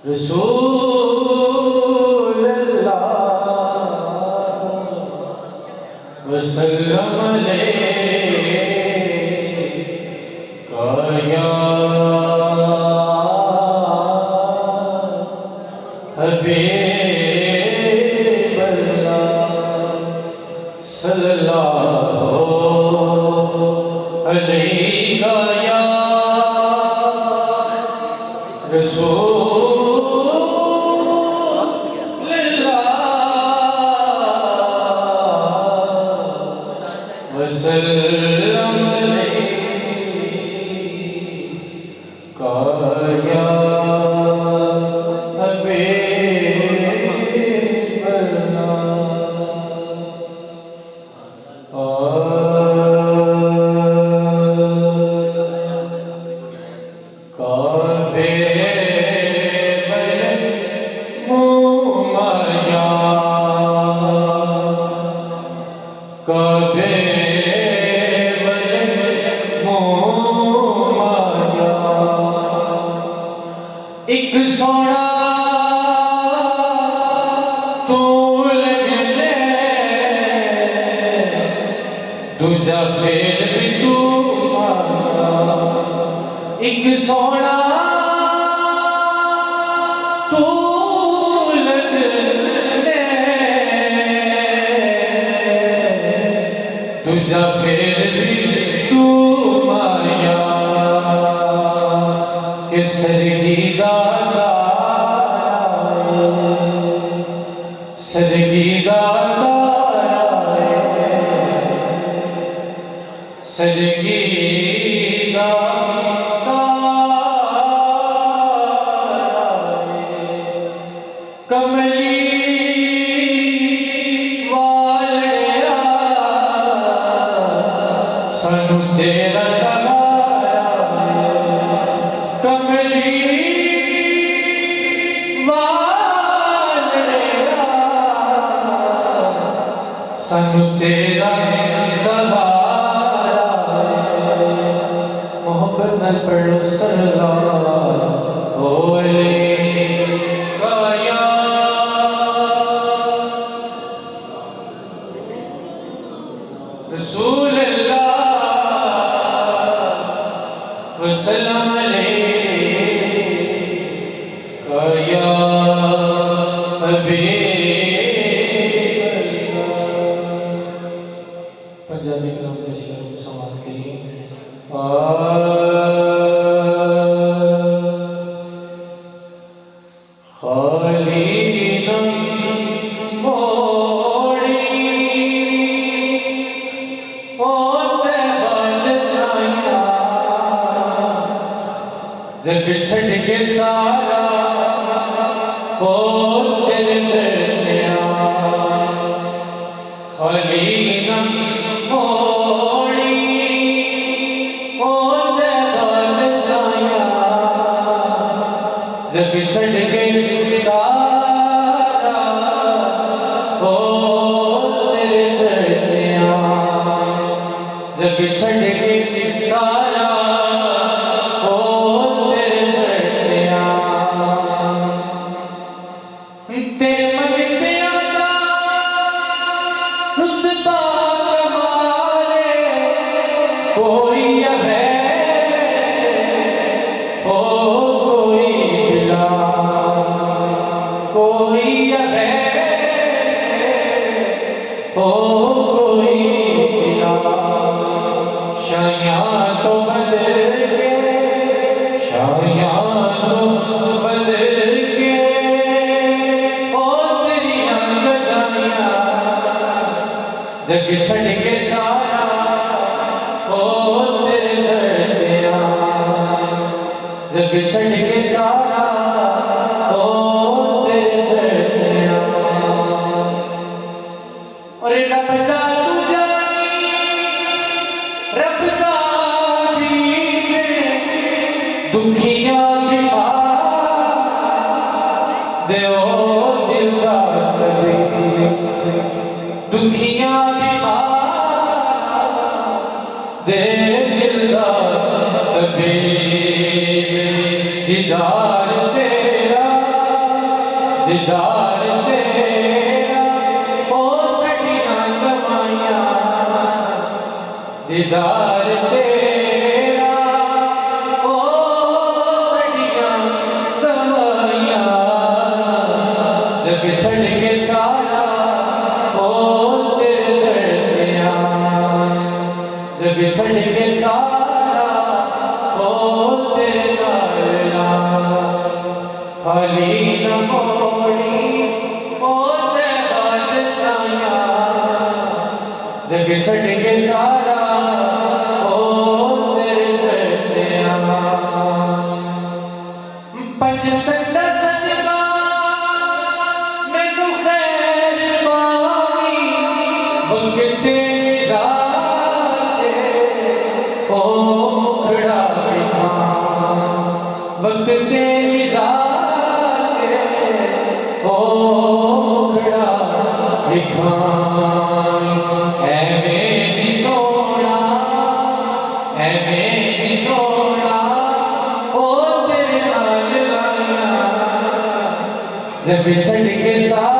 रसूल अल्लाह वसल्लम अलैका या हबीब अल्लाह सल्लल्लाहु अलैका या रसूल वसल्लम अलैका या हबीब अल्लाह काबे मुमाया काबे एक सोना तू लगले दूजा फिर भी तू एक सोना तू लगले दूजा फिर भी तू माया के सरजीदा सरगीदा सरगीदा कमली वालिया सानू तेरा सहारा कमली सानू तेरा सहारा मोहब्बत नाल पढ़ो सल्लल्लाहु अलैका या रसूल अल्लाह वसल्लम अलैका या हबीब पंजाबी कलाम के शेर समाप्त करिए। खाली मोड़ी होते बाद साया जग छड़ के सारा हो तेरे दर्दिया खाली जग छड़ के सारा हो तेरे दर्दिया जग छड़ के सारा हो तेरे दर्दिया तेरे मंगतिया दा रुतबा कमाले कोई अवैसे हो कोई अवैसे हो कोई शाया तो बदल के शाया तो बदल के ओ तेरिया गदाइया जग छड़ के सारा हो तेरे दर्दिया जग छड़ के सारा रब दा तू जानी रब दा भी दुखिया भी दे ओ दिल दा तबे दुखिया भी दे दिल दा तबे दीदार तेरा दीदार तेरा ओ सड़ियां कमाइयां दीदार तेरा ओ सड़ियां कमाइयां जग छड़ के सारा ओ तेरे दर ते आया जग छड़ के सारा ओ तेरे नाल आया खाली न मोड़ी ओ ते बादशाया जग छड़ के सारा ओ तेरे दर ते आया पंजतन दा सदका मैनू खैर पावी वक्ते मिजाज ओ मुखड़ा विखां वक्ते मिजाज ओ मुखड़ा विखां एवें नी सोना ओ तेरे नाल लाया जब छड़ के साथ